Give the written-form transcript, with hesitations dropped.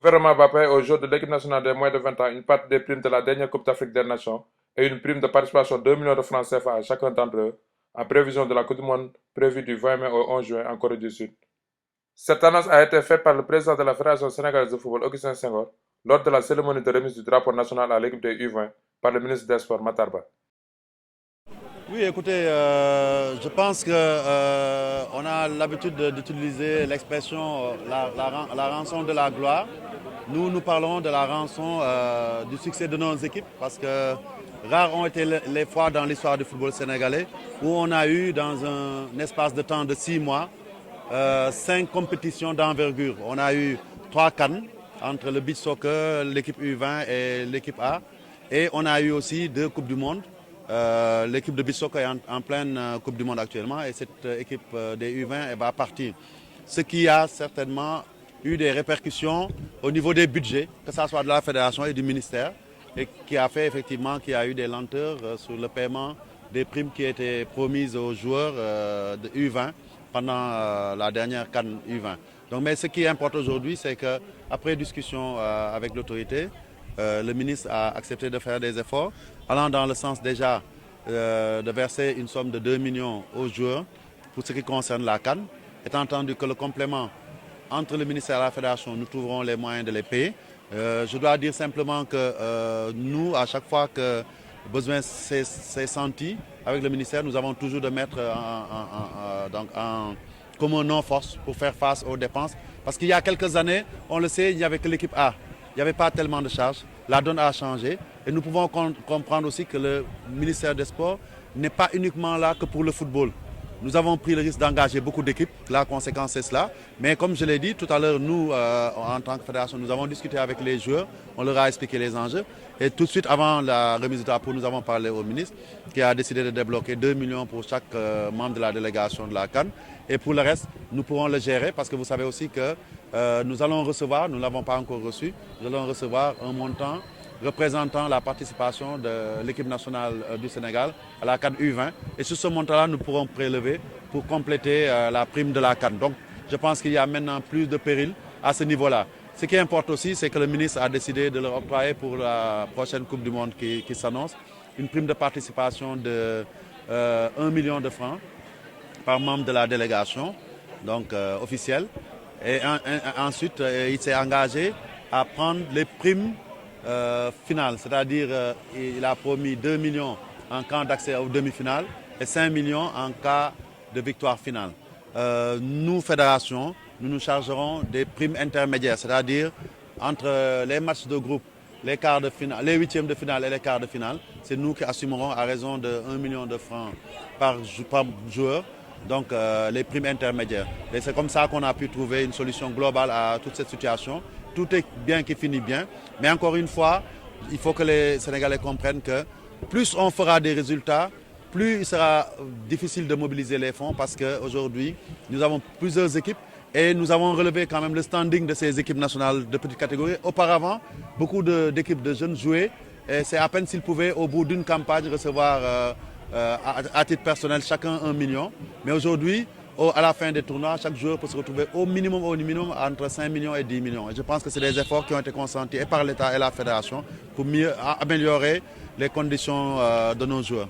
Le gouvernement va payer aux joueurs de l'équipe nationale des moins de 20 ans une partie des primes de la dernière Coupe d'Afrique des Nations et une prime de participation de 2 millions de francs CFA à chacun d'entre eux, en prévision de la Coupe du Monde prévue du 20 mai au 11 juin en Corée du Sud. Cette annonce a été faite par le président de la Fédération sénégalaise de football, Augustin Senghor, lors de la cérémonie de remise du drapeau national à l'équipe des U20 par le ministre des Sports, Matarba. Oui, écoutez, je pense que on a l'habitude d'utiliser l'expression la rançon de la gloire. Nous parlons de la rançon du succès de nos équipes parce que rares ont été les fois dans l'histoire du football sénégalais où on a eu dans un espace de temps de 6 mois 5 compétitions d'envergure. On a eu 3 CAN entre le beach soccer, l'équipe U20 et l'équipe A. Et on a eu aussi 2 Coupes du Monde. L'équipe de beach soccer est en pleine Coupe du Monde actuellement et cette équipe des U20 va partir. Ce qui a certainement eu des répercussions au niveau des budgets, que ce soit de la fédération et du ministère, et qui a fait effectivement qu'il y a eu des lenteurs sur le paiement des primes qui étaient promises aux joueurs de U20 pendant la dernière CAN U20. Donc, mais ce qui importe aujourd'hui, c'est qu'après discussion avec l'autorité, le ministre a accepté de faire des efforts, allant dans le sens déjà de verser une somme de 2 millions aux joueurs pour ce qui concerne la CAN, étant entendu que le complément entre le ministère et la fédération, nous trouverons les moyens de les payer. Je dois dire simplement que nous, à chaque fois que besoin s'est senti avec le ministère, nous avons toujours de mettre comme un non-force pour faire face aux dépenses. Parce qu'il y a quelques années, on le sait, il n'y avait que l'équipe A. Il n'y avait pas tellement de charges. La donne a changé. Et nous pouvons comprendre aussi que le ministère des Sports n'est pas uniquement là que pour le football. Nous avons pris le risque d'engager beaucoup d'équipes. La conséquence, c'est cela. Mais comme je l'ai dit tout à l'heure, nous, en tant que fédération, nous avons discuté avec les joueurs. On leur a expliqué les enjeux. Et tout de suite, avant la remise du drapeau, nous avons parlé au ministre qui a décidé de débloquer 2 millions pour chaque membre de la délégation de la CAN. Et pour le reste, nous pourrons le gérer parce que vous savez aussi que nous allons recevoir, nous ne l'avons pas encore reçu, nous allons recevoir un montant représentant la participation de l'équipe nationale du Sénégal à la CAN U20. Et sur ce montant-là, nous pourrons prélever pour compléter la prime de la CAN. Donc, je pense qu'il y a maintenant plus de péril à ce niveau-là. Ce qui importe aussi, c'est que le ministre a décidé de leur octroyer pour la prochaine Coupe du Monde qui s'annonce une prime de participation de 1 million de francs par membre de la délégation, donc officielle. Et ensuite, il s'est engagé à prendre les primes finales, c'est-à-dire il a promis 2 millions en cas d'accès aux demi-finales et 5 millions en cas de victoire finale. Nous, fédération, nous nous chargerons des primes intermédiaires, c'est-à-dire entre les matchs de groupe, les quarts de finale, les huitièmes de finale et les quarts de finale. C'est nous qui assumerons à raison de 1 million de francs par joueur. Donc les primes intermédiaires. Et c'est comme ça qu'on a pu trouver une solution globale à toute cette situation. Tout est bien qui finit bien. Mais encore une fois, il faut que les Sénégalais comprennent que plus on fera des résultats, plus il sera difficile de mobiliser les fonds parce qu'aujourd'hui, nous avons plusieurs équipes et nous avons relevé quand même le standing de ces équipes nationales de petite catégorie. Auparavant, beaucoup d'équipes de jeunes jouaient et c'est à peine s'ils pouvaient, au bout d'une campagne, recevoir à titre personnel chacun 1 million. Mais aujourd'hui, à la fin des tournois, chaque joueur peut se retrouver au minimum entre 5 millions et 10 millions. Et je pense que c'est des efforts qui ont été consentis et par l'État et la fédération pour mieux améliorer les conditions de nos joueurs.